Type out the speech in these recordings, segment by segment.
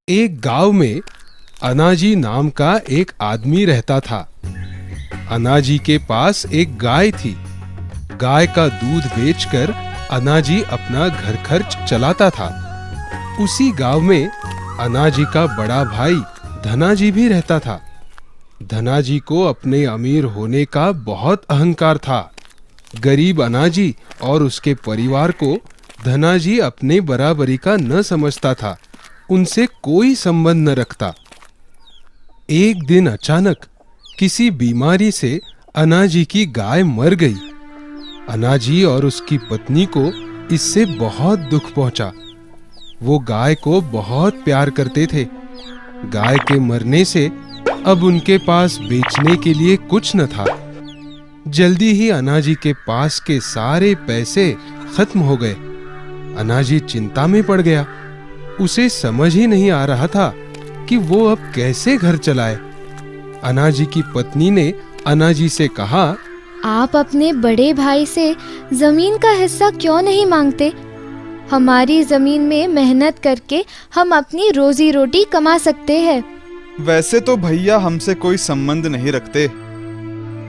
एक गांव में अनाजी नाम का एक आदमी रहता था। अनाजी के पास एक गाय थी। गाय का दूध बेचकर अनाजी अपना घर खर्च चलाता था। उसी गांव में अनाजी का बड़ा भाई धनाजी भी रहता था। धनाजी को अपने अमीर होने का बहुत अहंकार था। गरीब अनाजी और उसके परिवार को धनाजी अपने बराबरी का न समझता था, उनसे कोई संबंध न रखता। एक दिन अचानक किसी बीमारी से अनाजी की गाय मर गई। अनाजी और उसकी पत्नी को इससे बहुत दुख पहुंचा। वो गाय को बहुत प्यार करते थे। गाय के मरने से अब उनके पास बेचने के लिए कुछ न था। जल्दी ही अनाजी के पास के सारे पैसे खत्म हो गए। अनाजी चिंता में पड़ गया। उसे समझ ही नहीं आ रहा था कि वो अब कैसे घर चलाए। अनाजी की पत्नी ने अनाजी से कहा, आप अपने बड़े भाई से जमीन का हिस्सा क्यों नहीं मांगते? हमारी जमीन में मेहनत करके हम अपनी रोजी रोटी कमा सकते हैं। वैसे तो भैया हमसे कोई संबंध नहीं रखते,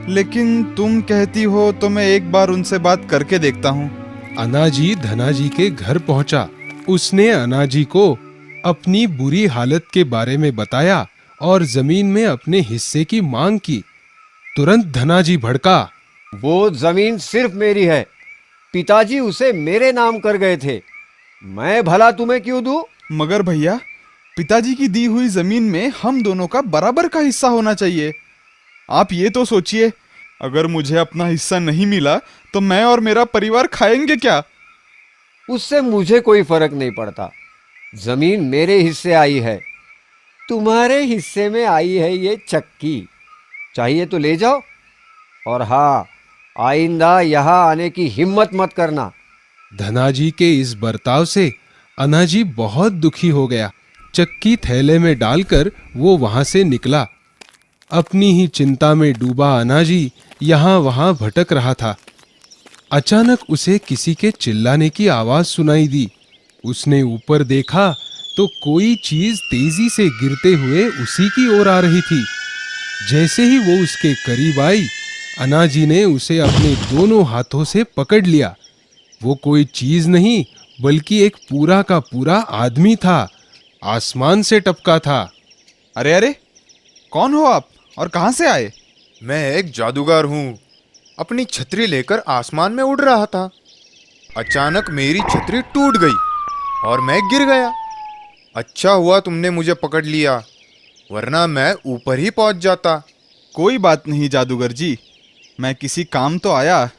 लेकिन तुम कहती हो तो मैं एक बार उनसे बात करके देखता हूँ। अनाजी धनाजी के घर पहुंचा। उसने अनाजी को अपनी बुरी हालत के बारे में बताया और जमीन में अपने हिस्से की मांग की। तुरंत धनाजी भड़का, वो जमीन सिर्फ मेरी है। पिताजी उसे मेरे नाम कर गए थे। मैं भला तुम्हें क्यों दूं? मगर भैया, पिताजी की दी हुई जमीन में हम दोनों का बराबर का हिस्सा होना चाहिए। आप ये तो सोचिए, अगर मुझे अपना हिस्सा नहीं मिला तो मैं और मेरा परिवार खाएंगे क्या? उससे मुझे कोई फर्क नहीं पड़ता। जमीन मेरे हिस्से आई है, तुम्हारे हिस्से में आई है ये चक्की। चाहिए तो ले जाओ, और हाँ, आइंदा यहाँ आने की हिम्मत मत करना। धनाजी के इस बर्ताव से अनाजी बहुत दुखी हो गया। चक्की थैले में डालकर वो वहां से निकला। अपनी ही चिंता में डूबा अनाजी यहाँ वहां भटक रहा था। अचानक उसे किसी के चिल्लाने की आवाज सुनाई दी। उसने ऊपर देखा तो कोई चीज तेजी से गिरते हुए उसी की ओर आ रही थी। जैसे ही वो उसके करीब आई, अनाजी ने उसे अपने दोनों हाथों से पकड़ लिया। वो कोई चीज नहीं बल्कि एक पूरा का पूरा आदमी था। आसमान से टपका था। अरे अरे, कौन हो आप और कहां से आए? मैं एक जादूगर हूँ। अपनी छतरी लेकर आसमान में उड़ रहा था। अचानक मेरी छतरी टूट गई और मैं गिर गया। अच्छा हुआ तुमने मुझे पकड़ लिया, वरना मैं ऊपर ही पहुंच जाता। कोई बात नहीं जादूगर जी, मैं किसी काम तो आया,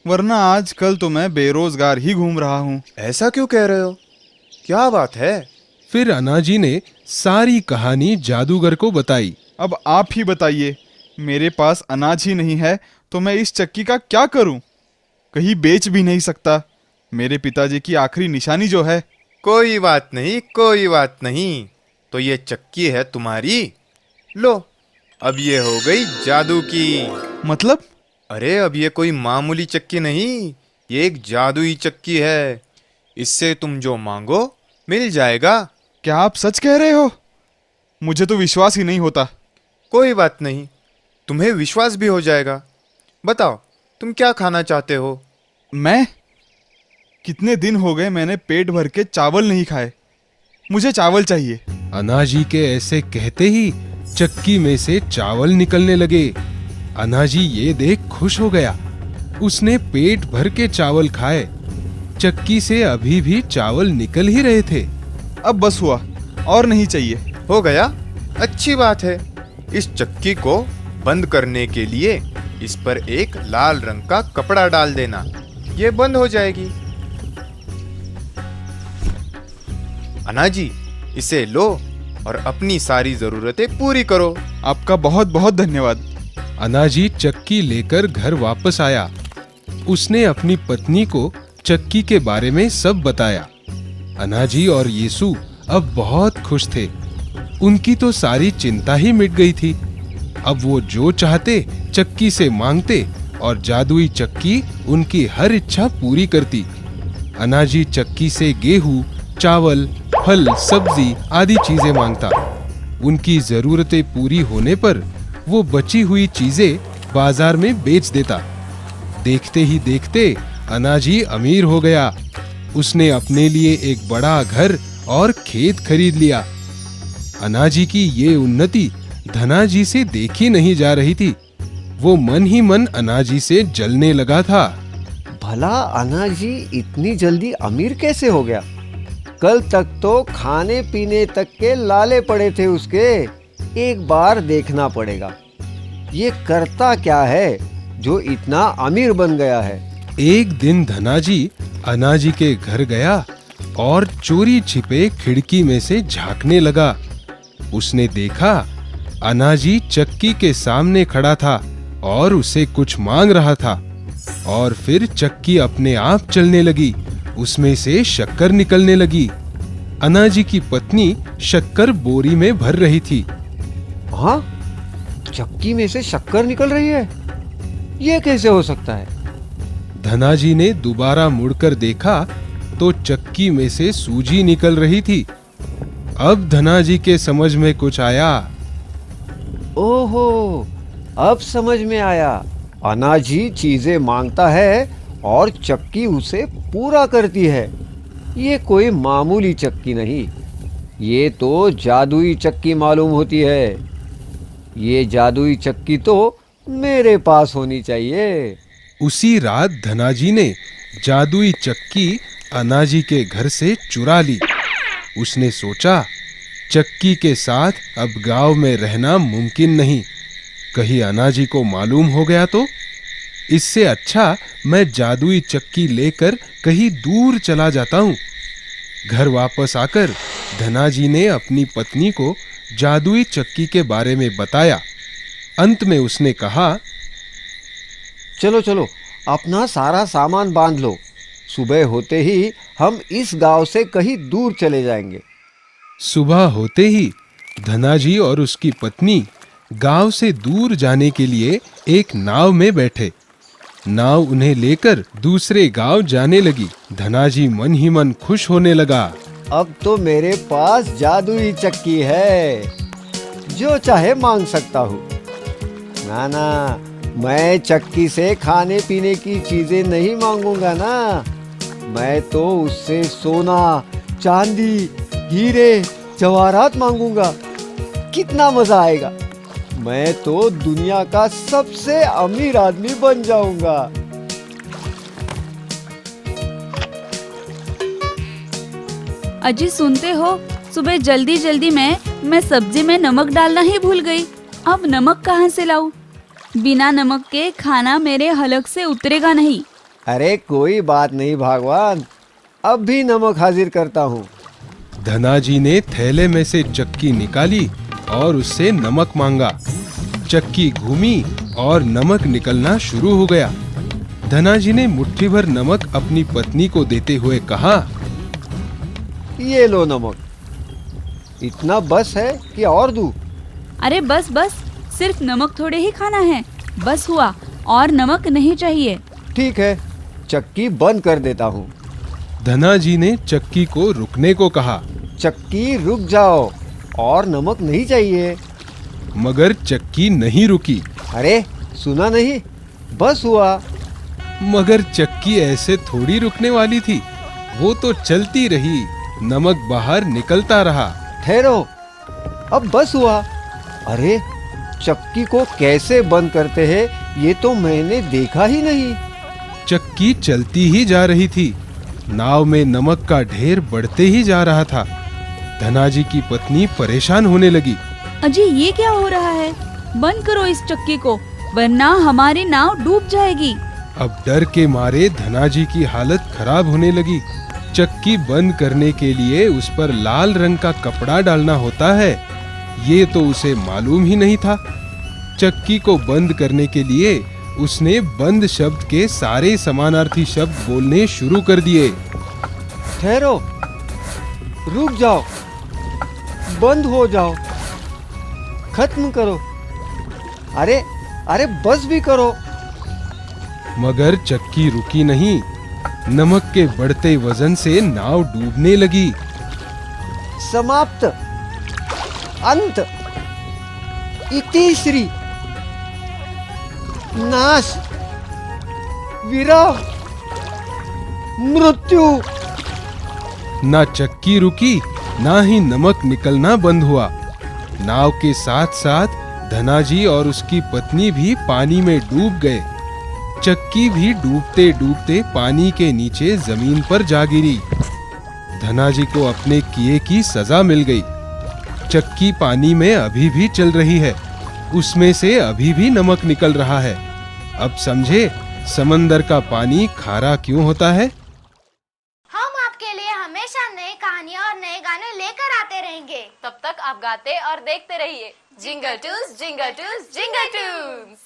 वरना आजकल तो मैं बेरोजगार ही घूम रहा हूँ। ऐसा क्यों कह रहे हो? क्या बात है? फिर अनाजी ने सारी कहानी जादूगर को बताई। अब आप ही बताइए, मेरे पास अनाज ही नहीं है तो मैं इस चक्की का क्या करूं? कहीं बेच भी नहीं सकता। मेरे पिताजी की आखिरी निशानी जो है। कोई बात नहीं, कोई बात नहीं। तो ये चक्की है तुम्हारी। लो, अब ये हो गई जादू की। मतलब? अरे अब ये कोई मामूली चक्की नहीं, ये एक जादुई चक्की है। इससे तुम जो मांगो मिल जाएगा। क्या आप सच कह रहे हो? मुझे तो विश्वास ही नहीं होता। कोई बात नहीं, तुम्हें विश्वास भी हो जाएगा। बताओ, तुम क्या खाना चाहते हो? मैं? कितने दिन हो गए मैंने पेट भर के चावल नहीं खाए। मुझे चावल चाहिए। अनाजी के ऐसे कहते ही चक्की में से चावल निकलने लगे। अनाजी ये देख खुश हो गया। उसने पेट भर के चावल खाए। चक्की से अभी भी चावल निकल ही रहे थे। अब बस हुआ, और नहीं चाहिए। हो गया? अच्छी बात है। इस चक्की को बंद करने के लिए इस पर एक लाल रंग का कपड़ा डाल देना, ये बंद हो जाएगी। अनाजी, इसे लो और अपनी सारी जरूरतें पूरी करो। आपका बहुत बहुत धन्यवाद। अनाजी चक्की लेकर घर वापस आया। उसने अपनी पत्नी को चक्की के बारे में सब बताया। अनाजी और यीशु अब बहुत खुश थे। उनकी तो सारी चिंता ही मिट गई थी। अब वो जो चाहते चक्की से मांगते और जादुई चक्की उनकी हर इच्छा पूरी करती। अनाजी चक्की से गेहूं, चावल, फल, सब्जी आदि चीजें मांगता। उनकी जरूरतें पूरी होने पर वो बची हुई चीजें बाजार में बेच देता। देखते ही देखते अनाजी अमीर हो गया। उसने अपने लिए एक बड़ा घर और खेत खरीद लिया। अनाजी की ये उन्नति धनाजी से देखी नहीं जा रही थी। वो मन ही मन अनाजी से जलने लगा था। भला अनाजी इतनी जल्दी अमीर कैसे हो गया? कल तक तो खाने पीने तक के लाले पड़े थे उसके। एक बार देखना पड़ेगा ये करता क्या है जो इतना अमीर बन गया है। एक दिन धनाजी अनाजी के घर गया और चोरी छिपे खिड़की में से झांकने लगा। उसने देखा अनाजी चक्की के सामने खड़ा था और उसे कुछ मांग रहा था। और फिर चक्की अपने आप चलने लगी। उसमें से शक्कर निकलने लगी। अनाजी की पत्नी शक्कर बोरी में भर रही थी। हाँ, चक्की में से शक्कर निकल रही है? ये कैसे हो सकता है? धनाजी ने दोबारा मुड़कर देखा तो चक्की में से सूजी निकल रही थी। अब धनाजी के समझ में कुछ आया। ओहो, अब समझ में आया। अनाजी चीजें मांगता है और चक्की उसे पूरा करती है। ये कोई मामूली चक्की नहीं, ये तो जादुई चक्की मालूम होती है। ये जादुई चक्की तो मेरे पास होनी चाहिए। उसी रात धनाजी ने जादुई चक्की अनाजी के घर से चुरा ली। उसने सोचा चक्की के साथ अब गांव में रहना मुमकिन नहीं। कहीं अनाजी को मालूम हो गया तो? इससे अच्छा मैं जादुई चक्की लेकर कहीं दूर चला जाता हूँ। घर वापस आकर धनाजी ने अपनी पत्नी को जादुई चक्की के बारे में बताया। अंत में उसने कहा, चलो चलो, अपना सारा सामान बांध लो। सुबह होते ही हम इस गांव से कहीं दूर चले जाएंगे। सुबह होते ही धनाजी और उसकी पत्नी गांव से दूर जाने के लिए एक नाव में बैठे। नाव उन्हें लेकर दूसरे गांव जाने लगी। धनाजी मन ही मन खुश होने लगा। अब तो मेरे पास जादुई चक्की है, जो चाहे मांग सकता हूँ। ना, मैं चक्की से खाने पीने की चीजें नहीं मांगूंगा ना। मैं तो उससे सोना, चांदी, हीरे, जवाहरात मांगूंगा। कितना मजा आएगा। मैं तो दुनिया का सबसे अमीर आदमी बन जाऊंगा। अजी सुनते हो, सुबह जल्दी जल्दी मैं सब्जी में नमक डालना ही भूल गई। अब नमक कहाँ से लाऊं? बिना नमक के खाना मेरे हलक से उतरेगा नहीं। अरे कोई बात नहीं भगवान, अब भी नमक हाजिर करता हूँ। धनाजी ने थैले में से चक्की निकाली और उससे नमक मांगा। चक्की घूमी और नमक निकलना शुरू हो गया। धनाजी ने मुट्ठी भर नमक अपनी पत्नी को देते हुए कहा, ये लो नमक। इतना बस है कि और दूं? अरे बस बस, सिर्फ नमक थोड़े ही खाना है। बस हुआ, और नमक नहीं चाहिए। ठीक है, चक्की बंद कर देता हूँ। धनाजी ने चक्की को रुकने को कहा। चक्की रुक जाओ, और नमक नहीं चाहिए। मगर चक्की नहीं रुकी। अरे सुना नहीं, बस हुआ। मगर चक्की ऐसे थोड़ी रुकने वाली थी। वो तो चलती रही। नमक बाहर निकलता रहा। ठहरो, अब बस हुआ। अरे चक्की को कैसे बंद करते हैं ये तो मैंने देखा ही नहीं। चक्की चलती ही जा रही थी। नाव में नमक का ढेर बढ़ते ही जा रहा था। धनाजी की पत्नी परेशान होने लगी। अजी ये क्या हो रहा है? बंद करो इस चक्की को, वरना हमारी नाव डूब जाएगी। अब डर के मारे धनाजी की हालत खराब होने लगी। चक्की बंद करने के लिए उस पर लाल रंग का कपड़ा डालना होता है, ये तो उसे मालूम ही नहीं था। चक्की को बंद करने के लिए उसने बंद शब्द के सारे समानार्थी शब्द बोलने शुरू कर दिए। ठहरो, रुक जाओ, बंद हो जाओ, खत्म करो। अरे अरे बस भी करो। मगर चक्की रुकी नहीं। नमक के बढ़ते वजन से नाव डूबने लगी। समाप्त। अंत। इति श्री। नाश। विरह। मृत्यु। ना चक्की रुकी, ना ही नमक निकलना बंद हुआ। नाव के साथ साथ धनाजी और उसकी पत्नी भी पानी में डूब गए। चक्की भी डूबते डूबते पानी के नीचे जमीन पर जा गिरी। धनाजी को अपने किए की सजा मिल गई। चक्की पानी में अभी भी चल रही है, उसमें से अभी भी नमक निकल रहा है। अब समझे समंदर का पानी खारा क्यों होता है? हम आपके लिए हमेशा नई कहानियाँ और नए गाने लेकर आते रहेंगे। तब तक आप गाते और देखते रहिए jingle Toons, jingle Toons, jingle Toons.